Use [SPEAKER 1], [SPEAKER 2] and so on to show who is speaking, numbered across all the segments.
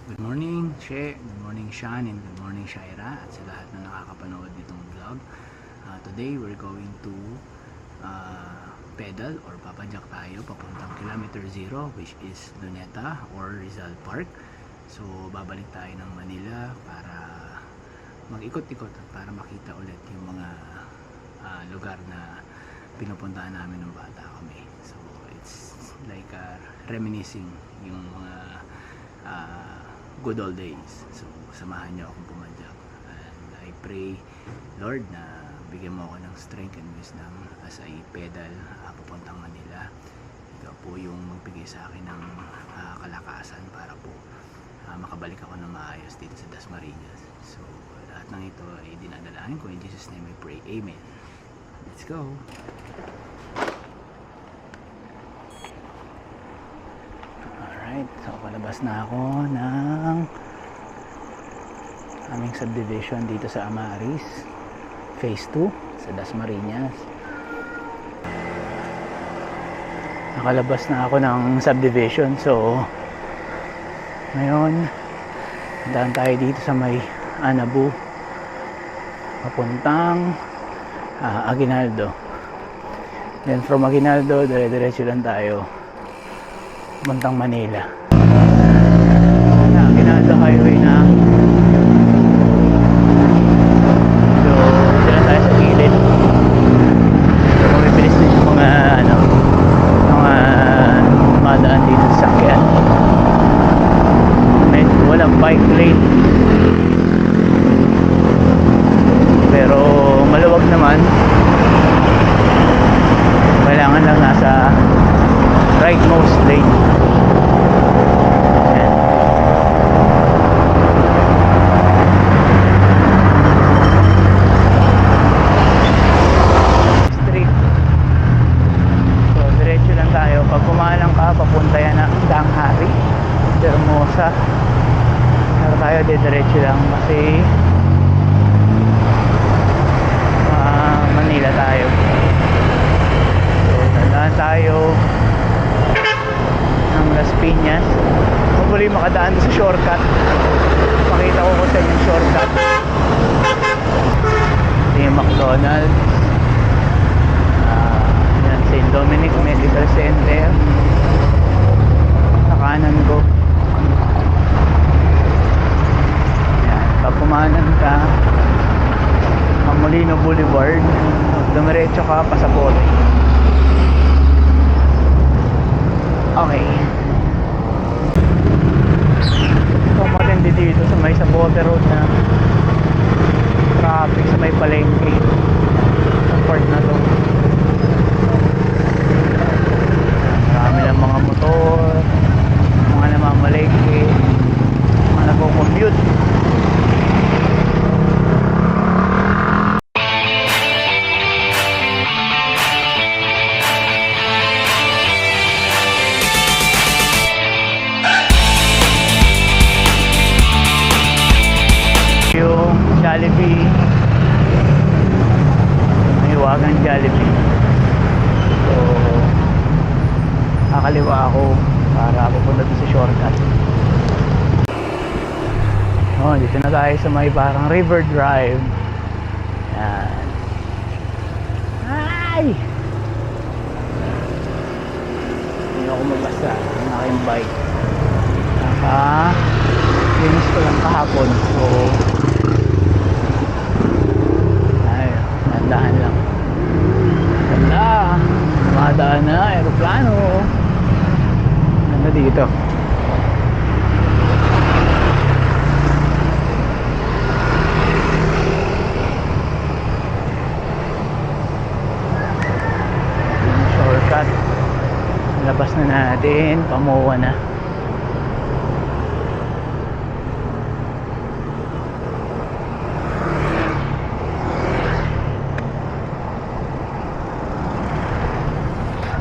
[SPEAKER 1] Good morning, She. Good morning, Sean. And good morning, Shaira. At sa lahat na nakakapanood nitong vlog. Today, we're going to pedal or papadyak tayo papuntang kilometer 0, which is Luneta or Rizal Park. So, babalik tayo ng Manila para mag-ikot-ikot at para makita ulit yung mga lugar na pinupuntahan namin ng bata kami. So, it's like reminiscing yung mga good old days. So, samahan niyo akong pumadyak. And I pray, Lord, na bigyan mo ako ng strength and wisdom as I pedal papuntang Manila. Ito po yung magbigay sa akin ng kalakasan para po makabalik ako ng maayos dito sa Dasmariñas. So, lahat ng ito ay dinadalahin ko. In Jesus' name I pray. Amen. Let's go! Alright, so palabas na ako ng aming subdivision dito sa Amaris Phase 2 sa Dasmariñas. Nakalabas na ako ng subdivision, so ngayon daan tayo dito sa may Anabu papuntang Aguinaldo. Then from Aguinaldo dire-diretso lang tayo papuntang Manila. Aguinaldo highway na. So dyan tayo sa gilid. So mabibilis din yung mga madaan dito sa sakyan. Medyo walang bike lane, pero maluwag naman. Kailangan lang nasa rightmost lane. Street. So diretso lang tayo. Pag kumalang ka, papunta yan na Danghari, Hermosa. Pero tayo diretso lang kasi Manila tayo. So dadaan tayo ng Las Piñas. Hopefully makadaan sa shortcut. Pakita ko sa inyo yung shortcut. Ito yung McDonald's, yan, St. Dominic Medical Center sa kanan ko. Yan, pag kumanan ka Molino Boulevard, dumiretso ka Pasabote. Okay. So matindi dito sa may Sabote Road na traffic sa may palengke sa part na to. Marami lang mga motor, mga namamalengke, mga nagko-commute. Yung Jollibee, Mahiwagang Jollibee. So kakaliwa ako para pupunta sa shortcut. Dito na tayo sa may parang river drive. Yan. Ay! Hindi ako mabasa ng aking bike. Linis ko lang kahapon. So dahan lang. Ganda. Dumadaan na aeroplano. Ganda dito. Shortcut. Labas na natin. Pamuwa na.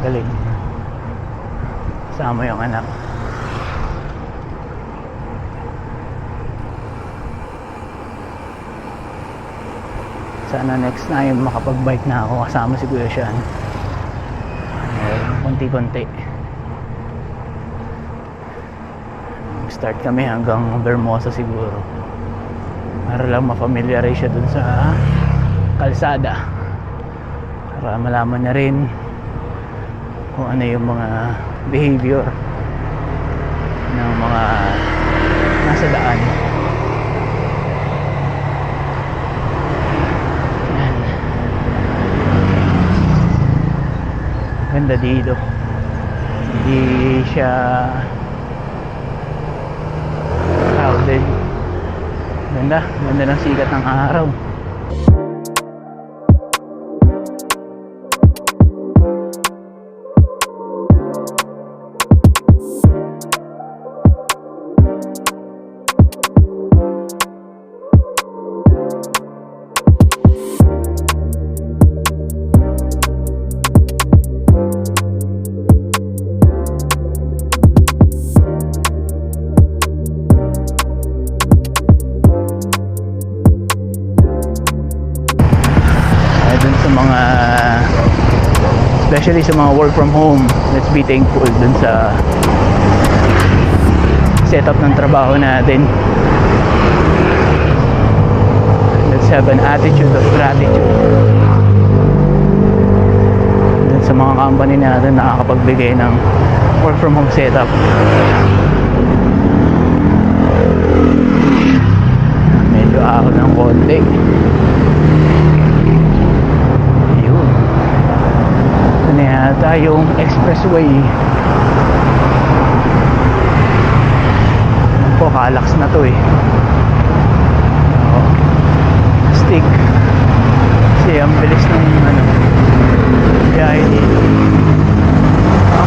[SPEAKER 1] Galing. Kasama yung anak. Sana next time makapag-bike na ako kasama si Kuya Sean. Konti-konti. Mag-start kami hanggang Vermosa siguro. Para lang ma-familiarize siya dun sa kalsada. Para malaman niya rin kung ano yung mga behavior ng mga nasa daan. Yan. Ganda dito. Hindi siya crowded. Ganda ng sikat ng araw. Especially sa mga work from home, let's be thankful dun sa setup ng trabaho natin. Let's have an attitude of gratitude dun sa mga company natin na nakakapagbigay ng work from home setup. Medyo ako ng konti. Yata yung expressway po, kalax na to eh. Stick kasi ang bilis ng biyahe dito.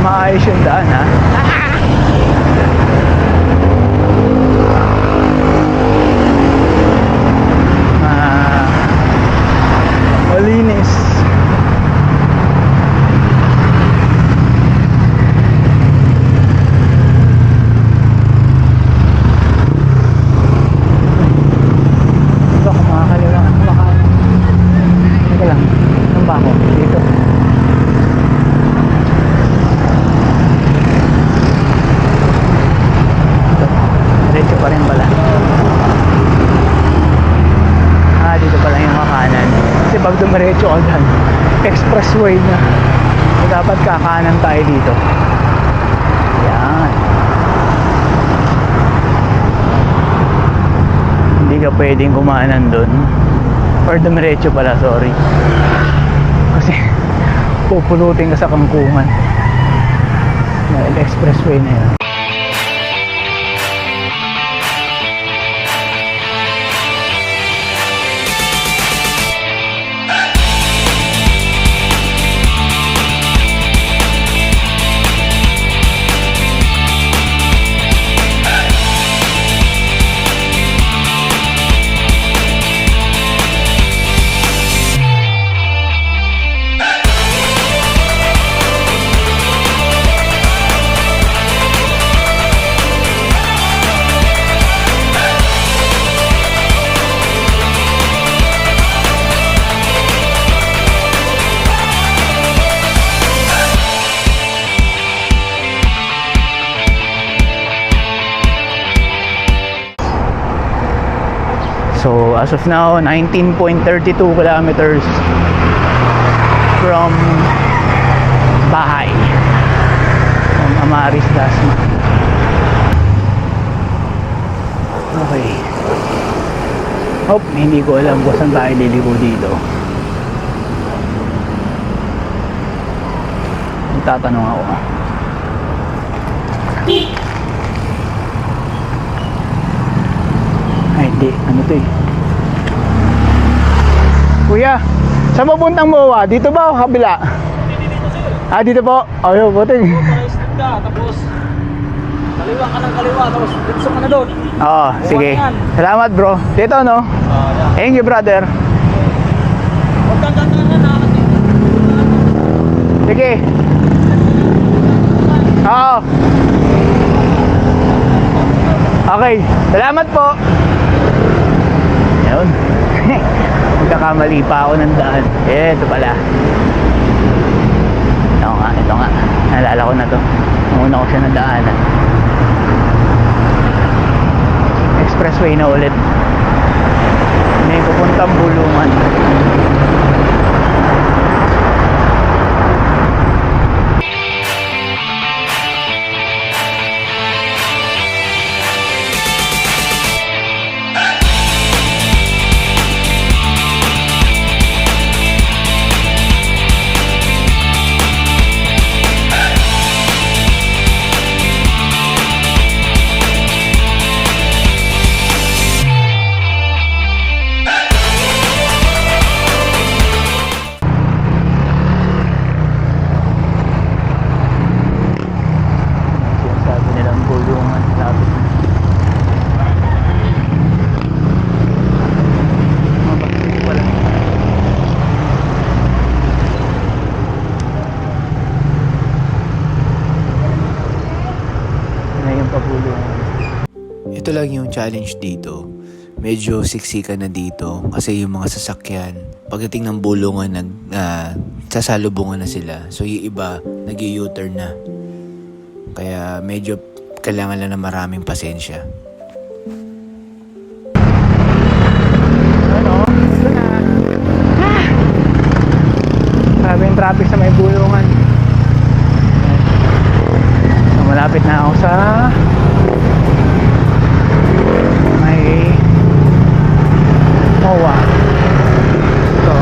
[SPEAKER 1] Maayos yung daan ha. Malinis. Pag dumiretso ka dyan, expressway na, so dapat kakanan tayo dito. Yan, hindi ka pwedeng kumanan dun or dumiretso pala, sorry, kasi pupulutin ka sa kangkungan dahil expressway na yan. So as of now, 19.32 kilometers from bahay, from Amaris Dasma. Okay. Hindi ko alam kung saan tayo liligo dito. Tatanong ako. Ay, hindi. Ano to eh? Kuya, saan mapuntang MOA? Dito ba o kabila?
[SPEAKER 2] Dito sir.
[SPEAKER 1] Ah, dito po? Ayaw, buti.
[SPEAKER 2] Para-step ka, tapos kaliwa ka ng kaliwa, tapos ditso ka na doon.
[SPEAKER 1] Oo, sige. Salamat bro. Dito no?
[SPEAKER 2] Yeah.
[SPEAKER 1] Thank you brother.
[SPEAKER 2] Huwag kang gatanan na kasi.
[SPEAKER 1] Sige. Oo. Okay, salamat po. Ayun. Magkakamali pa ako ng daan. Ito pala. Ito nga. Naalala ko na to. Nung una ko siya nadaanan. expressway na ulit. May pupuntang Bulungan. Sinasabi nilang Bulungan, lapit na. Mabakit pala. Ngayon pa Bulungan.
[SPEAKER 3] Ito lang yung challenge dito. Medyo siksikan na dito kasi yung mga sasakyan, pagdating ng Bulungan, sasalubungan na sila. So yung iba, nag-u-turn na. Kaya medyo kailangan lang ng maraming pasensya.
[SPEAKER 1] Ano? Ito na. Grabe yung traffic sa may Bulungan. So, malapit na ako sa may MOA. Ito.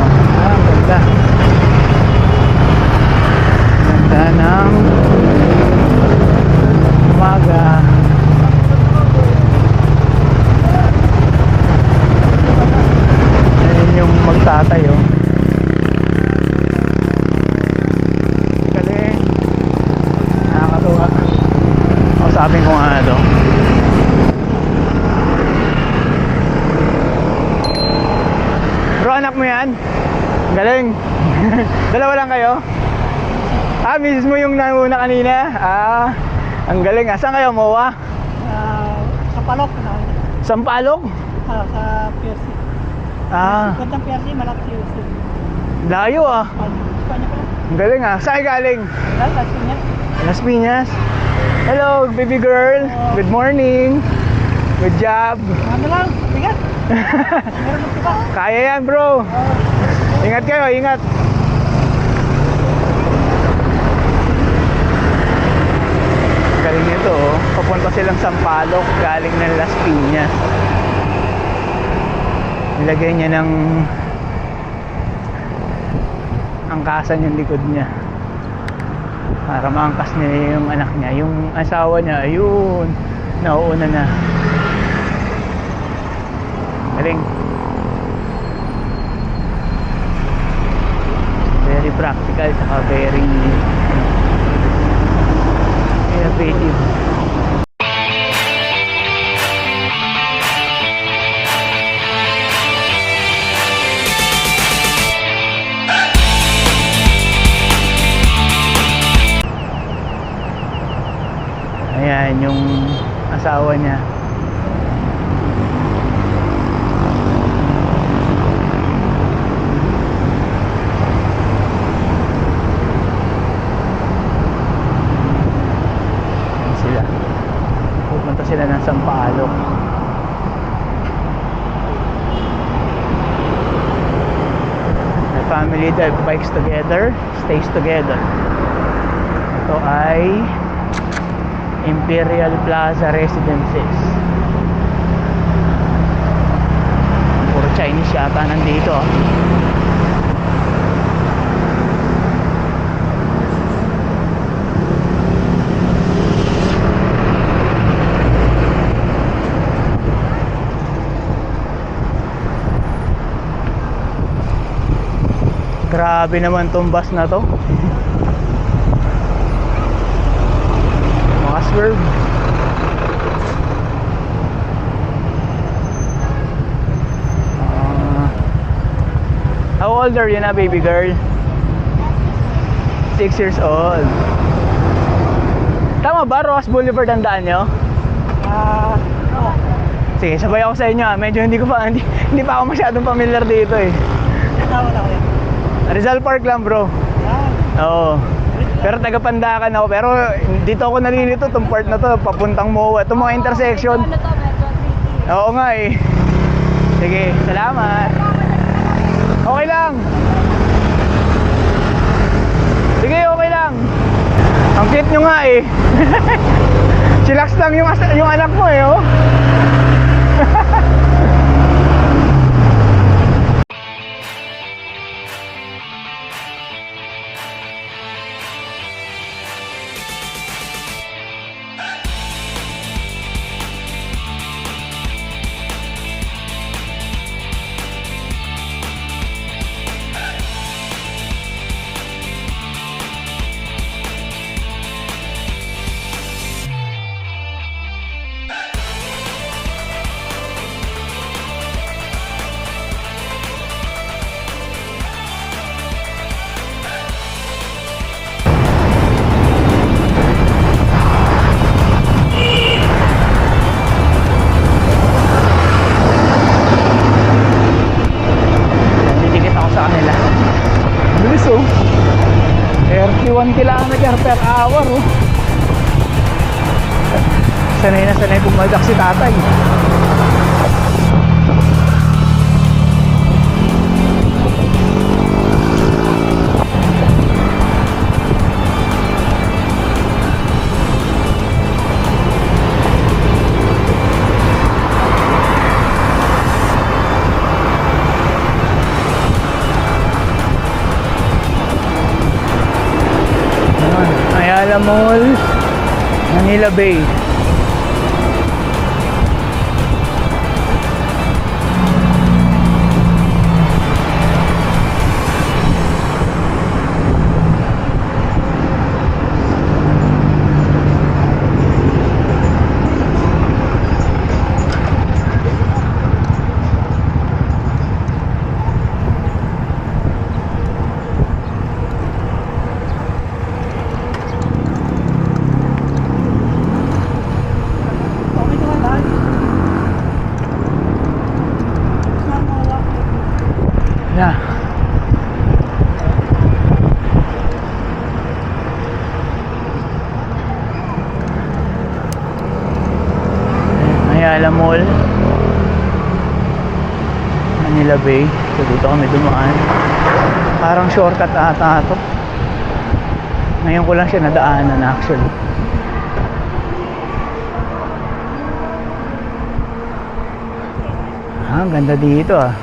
[SPEAKER 1] Ang ganda. Ganda ng umaga. Ayun yung magtatayo. Galing. Nakakatuwa. Kausapin ko nga ito. Bro, anak mo yan? Galing. Dalawa lang kayo? Ah, misis mo yung nauna kanina? Ah, ang galing. Saan kayo, MOA?
[SPEAKER 4] Sa Palok,
[SPEAKER 1] Sampalok?
[SPEAKER 4] sa PRC.
[SPEAKER 1] Ah,
[SPEAKER 4] Gandang PRC, malapit sa PRC.
[SPEAKER 1] layo ah.
[SPEAKER 4] Espanya pala.
[SPEAKER 1] Ang galing ah. Saan kayo galing?
[SPEAKER 4] Las Piñas.
[SPEAKER 1] Las Piñas. Hello, baby girl. Good morning. Good job.
[SPEAKER 4] Ano lang, bigat. Meron ng tiba.
[SPEAKER 1] Kaya yan, bro. Ingat kayo, ingat. Galing nito, oh. Papunta silang Sampaloc, galing ng Las Piñas. Nilagay niya ng angkasan yung likod niya para maangkas niya yung anak niya. Yung asawa niya, ayun, nauuna na. Galing. Very practical, saka very innovative. Ayan yung asawa niya. Ayan sila. Pupunta sila ng Sampaloc. The family that bikes together stays together. Ito ay Imperial Plaza Residences. Puro Chinese yata nandito. Grabe naman tong bus na to. Mga swerve. How old are you na, baby girl? 6 years old. Tama ba? Ross Boulevard ang daan nyo?
[SPEAKER 4] Oo.
[SPEAKER 1] Sige, sabay ako sa inyo. Medyo hindi pa ako masyadong familiar dito eh.
[SPEAKER 4] Tawag ako yan.
[SPEAKER 1] Rizal Park lang, bro. Oo. Pero taga Pandacan ako. Pero dito ako nalilito. Itong part na to, papuntang MOA. Itong mga intersection.
[SPEAKER 5] Ano to, Metro City.
[SPEAKER 1] Oo nga eh. Sige, salamat. Okay lang. Sige, okay lang. Ang cute nyo nga eh. Chillax lang yung anak mo eh, oh. Didikit ako sa kanila. Bilis oh. 31 kilometer per hour oh. Sanay na sanay pumaldak si tatay. Ayala Mall, Manila Bay.
[SPEAKER 4] Okay naman lahat. Saan mo wala?
[SPEAKER 1] Yeah. Ayala Mall, Manila Bay. So dito kami dumaan. Parang shortcut ata ito. Ngayon ko lang siya nadaanan actually. Ang ganda dito ah.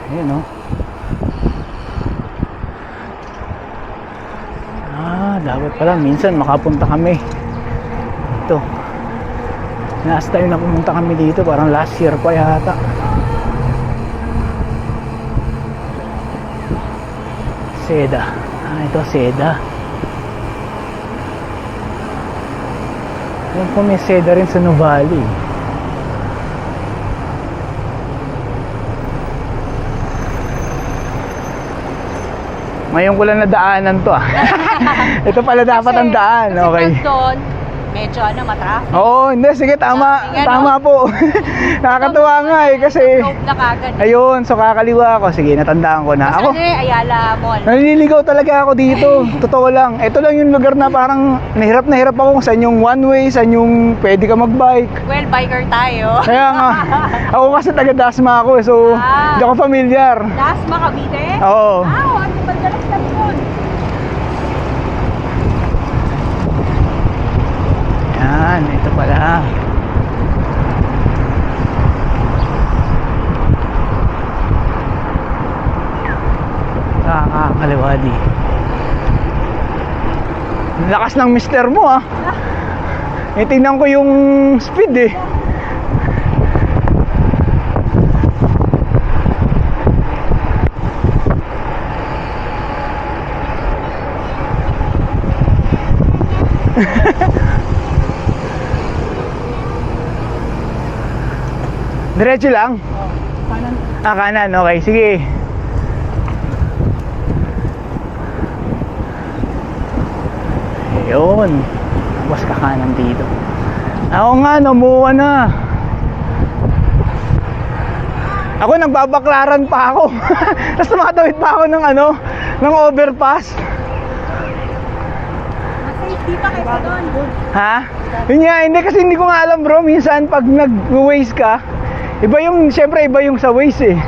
[SPEAKER 1] Ayun oh. Dapat pala minsan makapunta kami ito. Last time na pumunta kami dito parang last year pa yata. Seda. Ito Seda. Alam ko may Seda rin sa Nuvali. Ngayon ko lang nadaanan to ah. Ito pala dapat ang daan. Okay.
[SPEAKER 5] Kasi doon, medyo matraffic.
[SPEAKER 1] Oo, hindi. Sige, tama.
[SPEAKER 5] Traffic, ano?
[SPEAKER 1] Tama po. Nakakatuwa nga eh kasi...
[SPEAKER 5] Globe na kagad.
[SPEAKER 1] Ayun, so kakaliwa ako. Sige, natandaan ko na. Ako,
[SPEAKER 5] Kasi Ayala Mall.
[SPEAKER 1] naliligaw talaga ako dito. Totoo lang. Ito lang yung lugar na parang nahirap ako kung saan yung one way, saan yung pwede ka magbike.
[SPEAKER 5] Well, biker tayo.
[SPEAKER 1] Kaya nga, ako kasi taga Dasma ako eh, so hindi ako familiar.
[SPEAKER 5] Dasma, Cavite?
[SPEAKER 1] Oo.
[SPEAKER 5] Ano ba dalas kami doon?
[SPEAKER 1] Yan, ito pala. Kaliwadi. Lakas ng mister mo ah. Tingnan ko yung speed eh. Diretso lang?
[SPEAKER 4] Kanan.
[SPEAKER 1] Kanan, okay, sige. Ayun. Tapos kakanan dito. Ako nga, namuha na. Ako, nagbabaklaran pa ako. Tapos tumatawid pa ako ng ng overpass.
[SPEAKER 5] Masafety Dito kaysa doon.
[SPEAKER 1] Ha? Yun nga, hindi kasi hindi ko nga alam bro. Minsan pag nag-waze ka, syempre iba yung sa waze eh.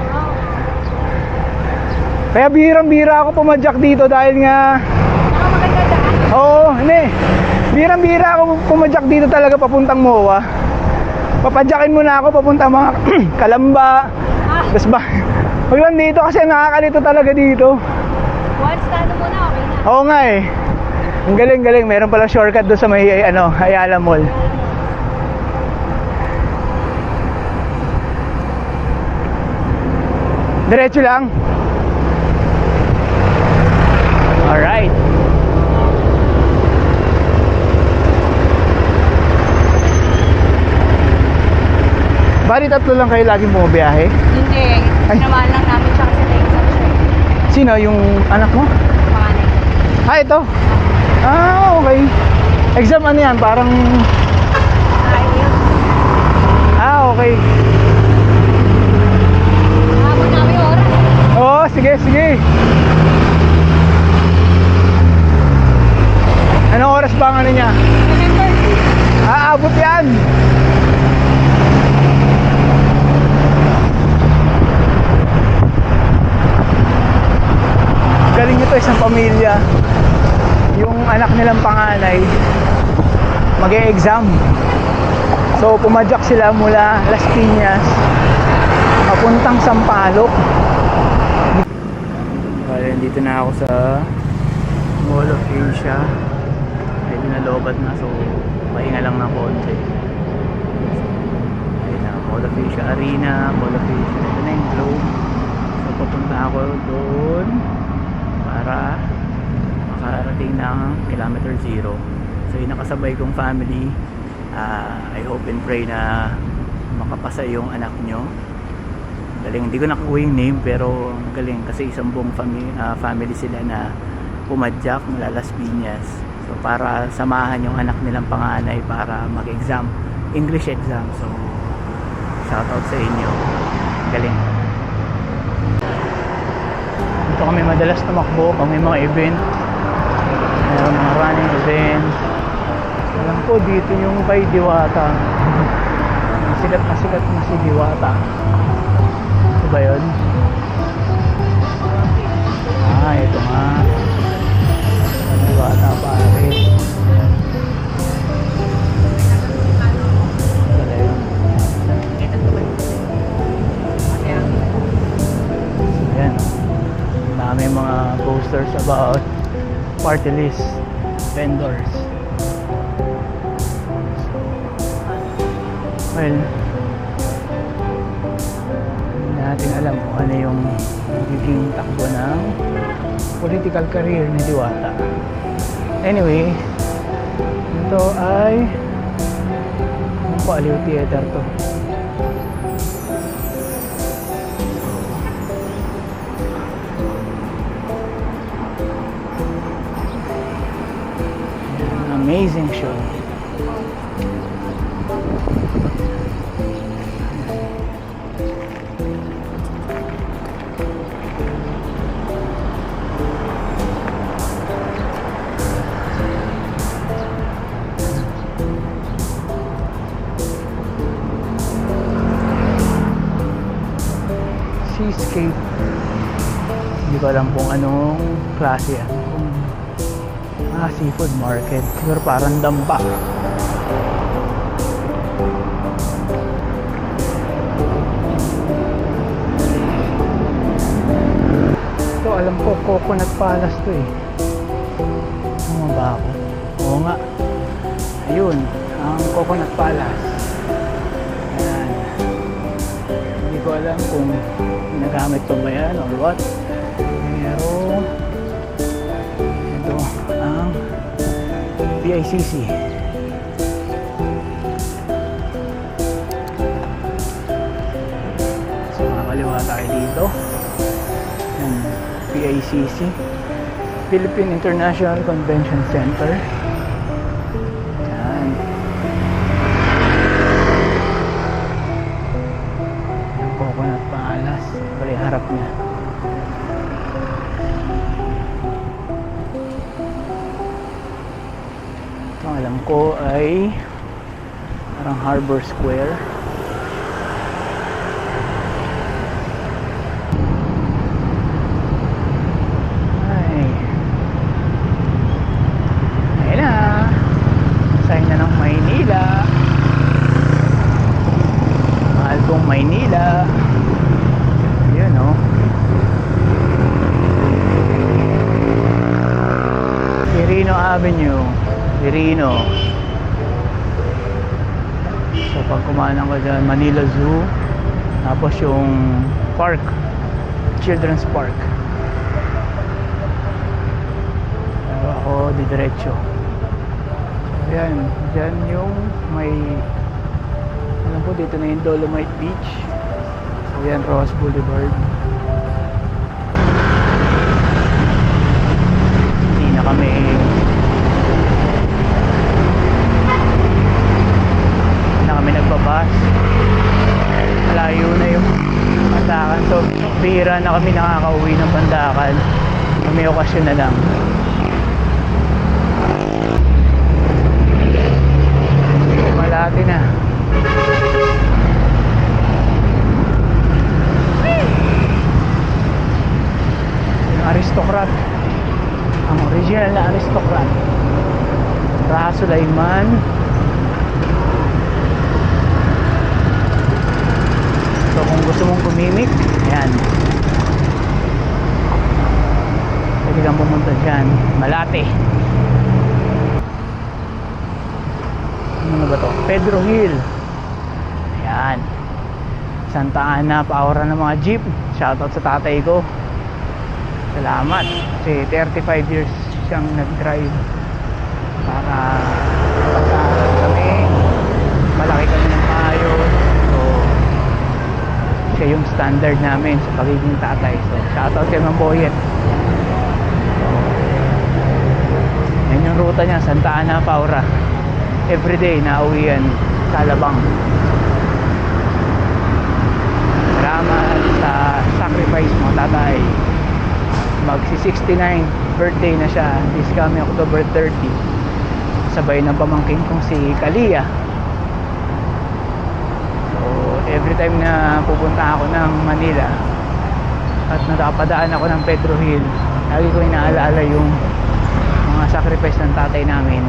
[SPEAKER 1] Kaya bihirang-bihira ako pumadyak dito dahil nga...
[SPEAKER 5] Baka maganda daan.
[SPEAKER 1] Oo, hindi. Bihirang-bihira ako pumadyak dito talaga papuntang MOA. Papadyakin muna ako papuntang mga Kalamba. Tapos ba? Huwag lang dito kasi nakakalito talaga dito.
[SPEAKER 5] Once na ano muna, okay na.
[SPEAKER 1] Oo nga eh. Ang galing-galing. Meron palang shortcut doon sa may Ayala Mall. Diretso lang. Alright. Bali tatlo lang kayo laging bumabiyahe?
[SPEAKER 5] Hindi. Sinamahan lang namin siya kasi na-exam siya.
[SPEAKER 1] Sino? Yung anak mo?
[SPEAKER 5] Panganay.
[SPEAKER 1] Ah, ito? Ah, okay. Exam ano yan? Parang...
[SPEAKER 5] Ayun.
[SPEAKER 1] Ah, okay.
[SPEAKER 5] Habang namin yung oras.
[SPEAKER 1] Oo, sige, sige. Anong oras ba ang ano niya?
[SPEAKER 5] Remember?
[SPEAKER 1] Aabot yan. Galing nito isang pamilya. Yung anak nilang panganay mag-e-exam. So pumadyak sila mula Las Piñas papuntang Sampaloc. Bale, dito na ako sa Mall of Asia. Medyo nalobat na, so pahinga lang ng konti. Ayun na, Mall of Asia Arena, Mall of Asia. Ito na yung globe. So papunta ako doon para makarating ng kilometer 0. So yung nakasabay kong family, I hope and pray na makapasa yung anak nyo. Galing, hindi ko nakuha yung name pero galing kasi isang buong family sila na pumadyak mula Las Piñas. So para samahan yung anak nilang panganay para mag-exam, English exam. So shoutout sa inyo. Galing. Dito kami madalas tumakbo pag may mga event. Meron mga running event. Alam ko dito yung kay Diwata. Sikat na si Diwata. Ito ba yun? Ah, ito nga. Diwata pare. Ito yun. So yan. Dami mga posters about party list vendors. Well, hindi natin alam kung ano yung magiging takbo ng political career ni Diwata. Anyway, ito ay ano po, Aliw Theater to. An amazing show. Seascape. Hindi ko alam kung anong klase yan. Seafood market. Siguro parang dampa. Ito alam ko Coconut Palace to eh. Tama ba ako? Oo nga. Ayun. Ang Coconut Palace. Ayan. Hindi ko alam kung ginagamit ko ba yan or what. Pero ito ang PICC. So makakaliwa tayo dito. Yan, PICC, Philippine International Convention Center. Yan. Yung Coconut Palace. Bali harap niya. ko ay parang Harbor Square. Ay. Ayun na. Sign na ng Maynila. Mahal kong Maynila. Yun oh. Quirino Avenue. Quirino. So pag kumanan ko dyan, Manila Zoo. Tapos yung park, Children's Park. Pero ako didiretso. So yan, dyan yung may ano po, dito na yung Dolomite Beach. So yan, Ross Boulevard. Hindi na kami nagbabas. Malayo na yung Pandakan. So bihira na kami nakakauwi ng Pandakan. May okasyon na lang. Malati na. Yung aristocrat, ang original na aristocrat, Raha Sulaiman. So kung gusto mong kumimik, ayan, pwede kang pumunta dyan. Malate. Ano ba to? Pedro Hill. Ayan, Santa Ana, paura ng mga jeep. Shoutout sa tatay ko. Salamat. Kasi 35 years siyang nag-drive para pag-aaral kami. Malaki kami ng maayos. So siya yung standard namin sa pagiging tatay. So shoutout kay Ma'am Boyet. So yan yung ruta niya, Santa Ana, Paura. Everyday na uwian sa Alabang. Salamat sa sacrifice mo, tatay. Magsi 69 birthday na siya this coming October 30. Sabay ng pamangkin kong si Kalia. So every time na pupunta ako ng Manila at natapadaan ako ng Pedro Hill, lagi ko inaalaala yung mga sacrifice ng tatay namin.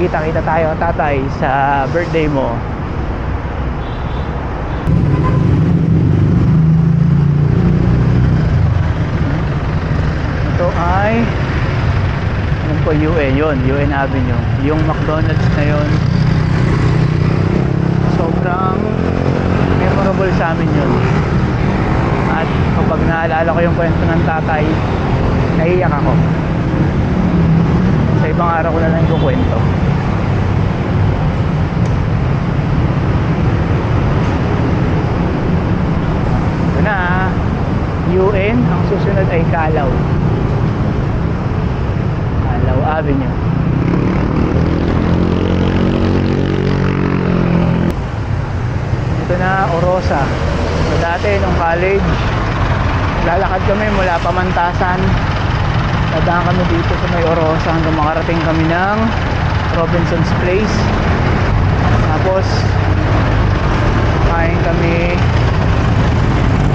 [SPEAKER 1] Kita-kita tayo, tatay, sa birthday mo. Ito ay ano po, UN yun, UN Avenue. Yung McDonald's na yun, sobrang memorable sa amin yun. At kapag naalala ko yung kwento ng tatay, naiiyak ako. Sa ibang araw ko na lang ikukwento. Ito na, UN. Ang susunod ay Calaw. Calaw Avenue. Ito na, Orosa. So dati nung college, lalakad kami mula Pamantasan. Dadaan kami dito sa may Orosa hanggang makarating kami ng Robinson's Place. Tapos kain kami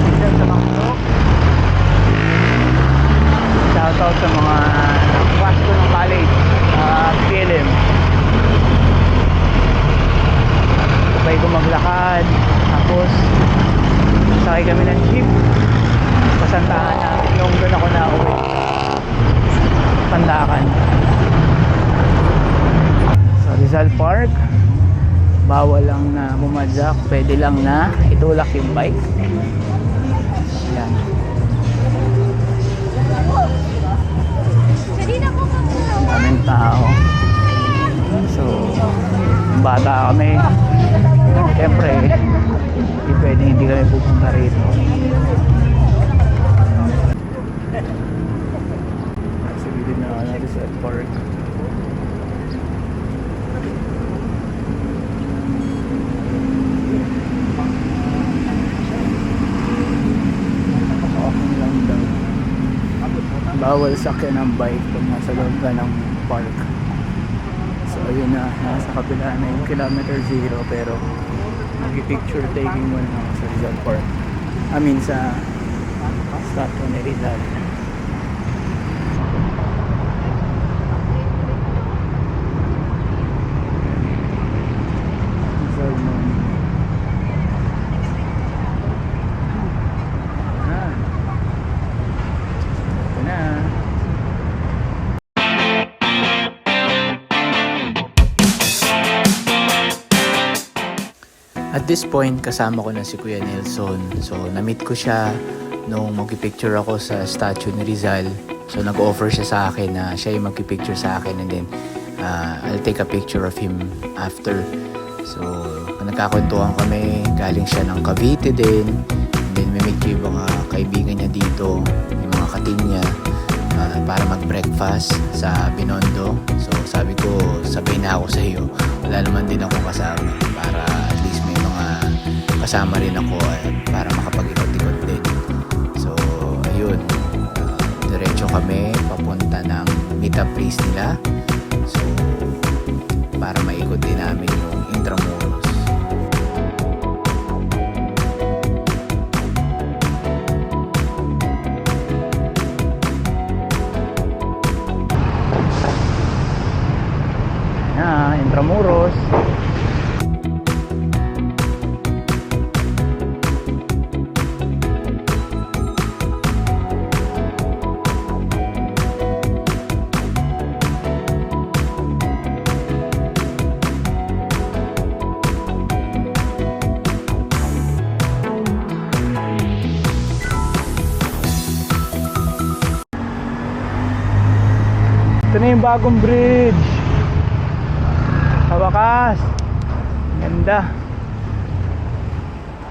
[SPEAKER 1] dito sa Makto. Shoutout sa mga nakakwas ko ng college, PLM. Sabay ko maglakad. Tapos sakay kami ng jeep. Pasantahan namin nung doon ako na uwi. Pandakan. So Rizal Park, bawal lang na bumadyak, pwede lang na itulak yung bike. Ayan. Daming tao. So bata kami, siyempre hindi pwede hindi kami pupunta rito. Rizal Park. bawal sakyan ng bike pag nasa loob ka ng park. So ayun na, nasa kabila na yung kilometer 0, pero mag-picture taking muna ako sa Rizal Park. I mean sa statue ni Rizal. Rizal Monument. Ah. Ito na. At this point, kasama ko na si Kuya Nelson. So, na-meet ko siya nung magpipicture ako sa statue ni Rizal. So, nag-offer siya sa akin na siya yung magpipicture sa akin, and then I'll take a picture of him after. So, nagkakwentuhan kami. Galing siya ng Cavite din. And then, may meet ko yung mga kaibigan niya dito, yung mga katim niya, para mag-breakfast sa Binondo. So, sabi ko, sabay na ako sa iyo. Wala naman din ako kasama para at least may mga kasama rin ako para makapag-ikot-ikot din. So, ayun. Diretso kami papunta ng meetup place nila. So, para maikot din namin yung Intramuros. Intramuros. Ito na yung bagong bridge. Sa wakas, ganda.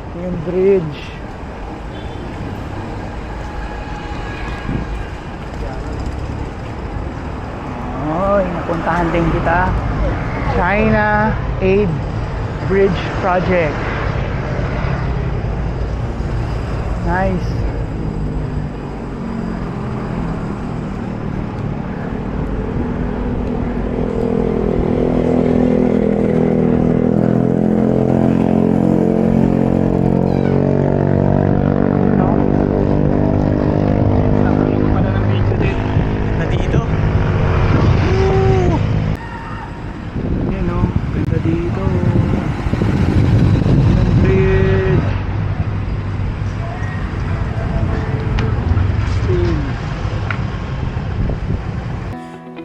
[SPEAKER 1] Ito yung bridge. Oy, napuntahan din kita. China Aid Bridge Project. Nice.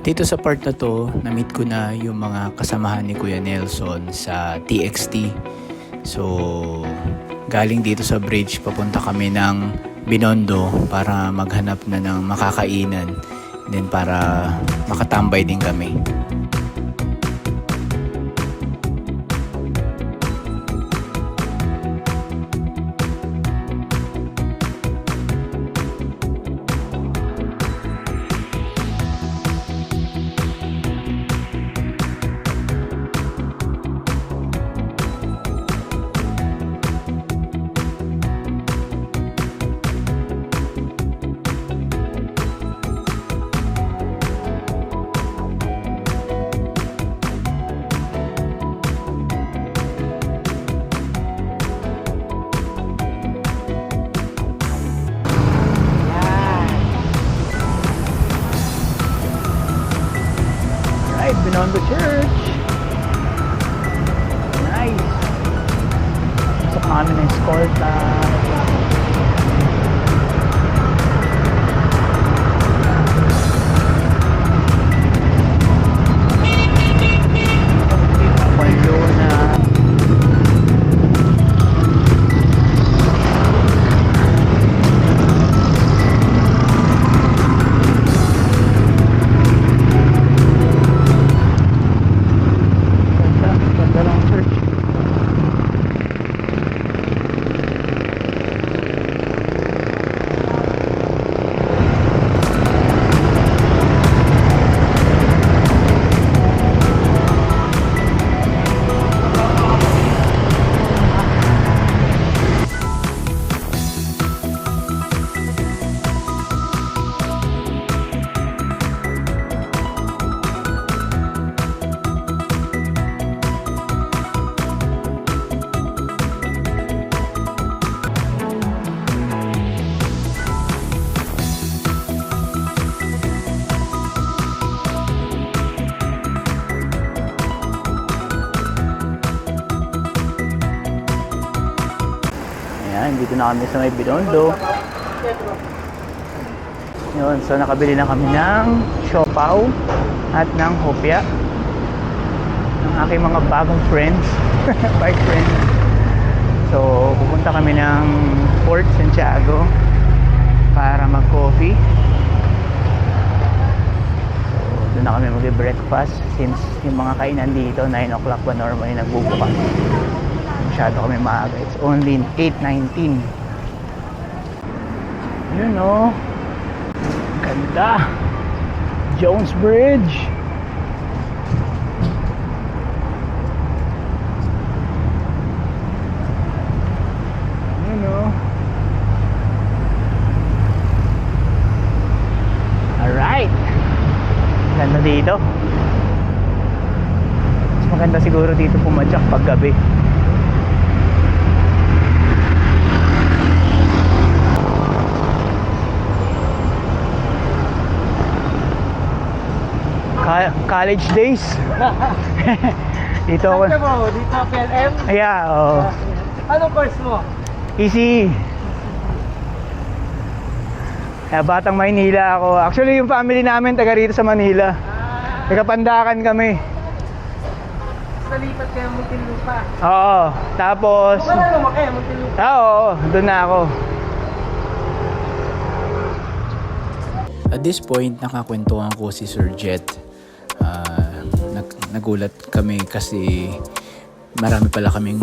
[SPEAKER 1] Dito sa part na to, na-meet ko na yung mga kasamahan ni Kuya Nelson sa TXT. So, galing dito sa bridge, papunta kami ng Binondo para maghanap na ng makakainan. Then para makatambay din kami. Binondo Church. Nice. Pasok na kami ng escorta. Nandito na kami sa may Binondo. Yun, so nakabili na kami ng siopaw at ng hopya ng aking mga bagong friends. Bike friends. So pupunta kami ng Port Santiago para mag-coffee. So doon na kami mag-breakfast since yung mga kainan dito 9 o'clock pa normally nagbubukas. Masyado kami maaga. It's only 8:19. Yun o. Ganda. Jones Bridge. Yun o. Alright. Ganda dito. Mas maganda siguro dito pumadyak pag gabi. College days. Dito ako.
[SPEAKER 2] Saan ka mo? Dito PLM?
[SPEAKER 1] Yeah, oh.
[SPEAKER 2] Anong course mo?
[SPEAKER 1] Easy. Kaya batang Maynila ako. Actually, yung family namin taga rito sa Manila. Nagkapandakan kami.
[SPEAKER 2] Nalipat kayo Muntinlupa.
[SPEAKER 1] Oo. Tapos,
[SPEAKER 2] Wala lumaki, Muntinlupa.
[SPEAKER 1] oo, doon na ako.
[SPEAKER 3] At this point, nakakwentuhan ko si Sir Jet. Nagulat kami kasi marami pala kaming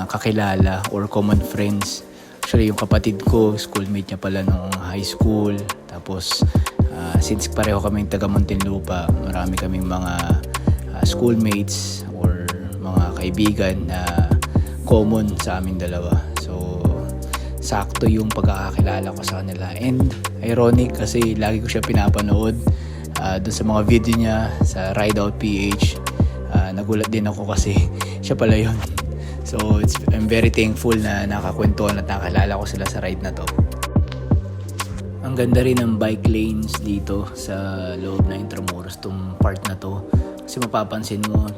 [SPEAKER 3] kakilala or common friends. Actually, yung kapatid ko, schoolmate niya pala nung high school. Tapos, since pareho kaming taga Muntinlupa, marami kaming mga schoolmates or mga kaibigan na common sa aming dalawa. So, sakto yung pagkakakilala ko sa kanila. And ironic kasi lagi ko siya pinapanood doon sa mga video niya sa Ride Out PH. Nagulat din ako kasi siya pala yun. So I'm very thankful na nakakwentuhan at nakakilala ko sila sa ride na to. Ang ganda rin ng bike lanes dito sa loob na Intramuros, tong part na to. Kasi mapapansin mo,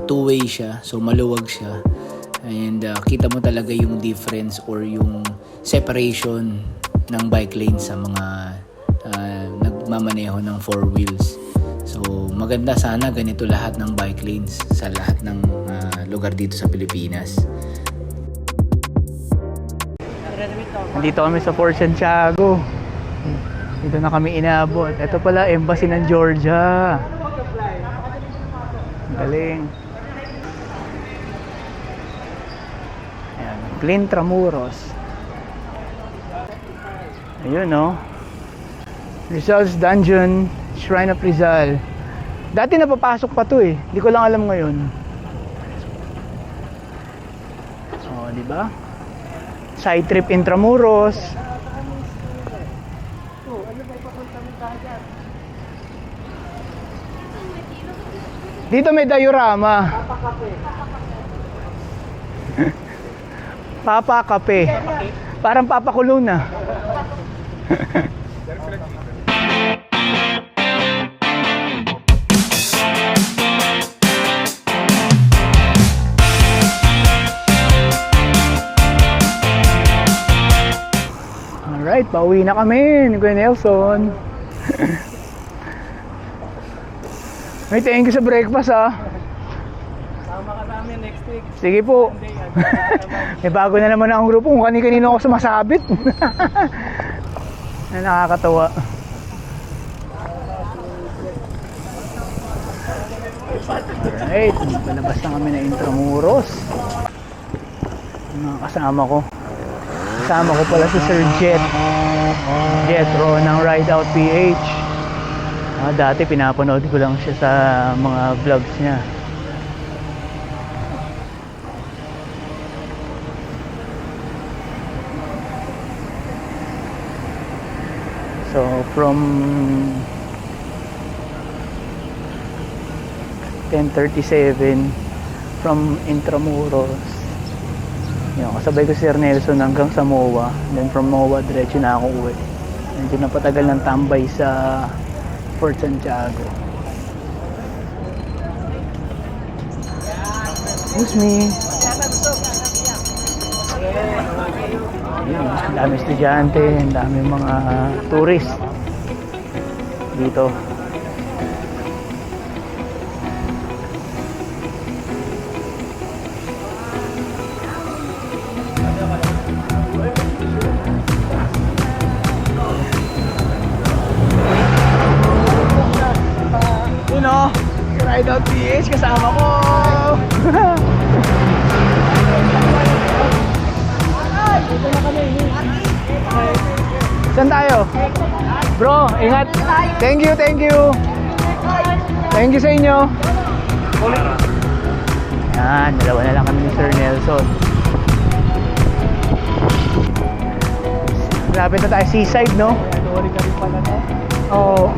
[SPEAKER 3] two-way siya, so maluwag siya. And kita mo talaga yung difference or yung separation ng bike lane sa mga nagmamaneho ng four wheels. So maganda, sana ganito lahat ng bike lanes sa lahat ng lugar dito sa Pilipinas.
[SPEAKER 1] Nandito kami sa Port Santiago. Dito na kami inabot. Ito pala, Embassy ng Georgia. Ang galing. Ayan, Intramuros. Ayun, no? Rizal's Dungeon, Shrine of Rizal. Dati napapasok pa to eh. Hindi ko lang alam ngayon. Oh, di ba? Side trip Intramuros. Dito may diorama. Papa Kape. Parang papakulo na. Alright, pauwi na kami ni Kuya Nelson. May thank you sa breakfast ah.
[SPEAKER 2] Sama ka namin next week.
[SPEAKER 1] Sige po. May bago na naman akong grupo kung kani-kanino ako sumasabit. Na nakakatawa. Alright, palabas na kami na Intramuros. Mga kasama ko. Kasama ko pala si Sir Jetro ng Ride Out PH. Dati pinapanood ko lang siya sa mga vlogs niya. So from 10:37 from Intramuros, yun, kasabay ko si Sir Nelson hanggang sa MOA. Then from MOA diretso na ako uwi. Medyo napatagal ng tambay sa Port Santiago. Excuse me. Ang dami estudyante, ang dami mga tourist dito. Yun o, Ride Out PH kasama ko. Saan tayo? Bro, ingat. Thank you, thank you. Thank you sa inyo. Yan, dalawa na lang kami ni Sir Nelson. Malapit na tayo seaside, no? Oo.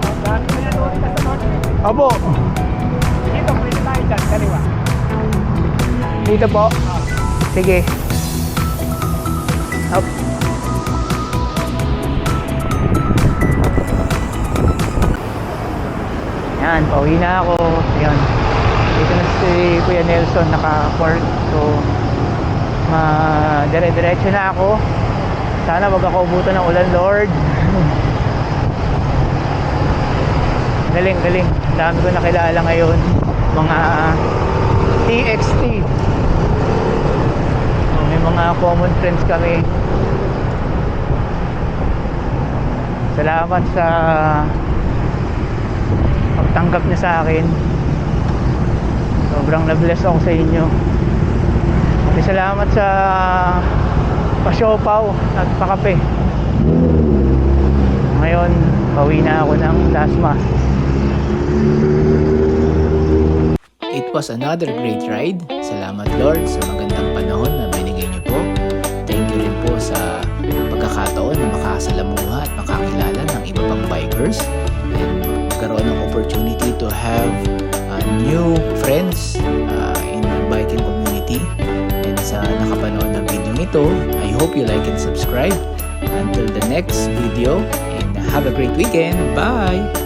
[SPEAKER 1] Opo.
[SPEAKER 2] Dito, pwede tayo dyan, kaliwa.
[SPEAKER 1] Dito po. Sige. Up. Yan, pauwi na ako. Yan. Dito na si Kuya Nelson naka-park. So, dire-diretso na ako. Sana wag ako ubutan ng ulan, Lord. Galing. Dami ko nakilala ngayon. Mga TXT. May mga common friends kami. Salamat sa pagtanggap niya sa akin. Sobrang na-bless ako sa inyo. At salamat sa pa-siopaw at pa-kape. Ngayon, pauwi na ako ng Dasma.
[SPEAKER 3] It was another great ride. Salamat Lord sa magandang panahon na binigay niyo po. Thank you rin po sa pagkakataon na makasalamuha at makakilala ng iba pang bikers and magkaroon ng opportunity to have new friends in the biking community. And sa nakapanood ng video nito, I hope you like and subscribe. Until the next video, and have a great weekend. Bye!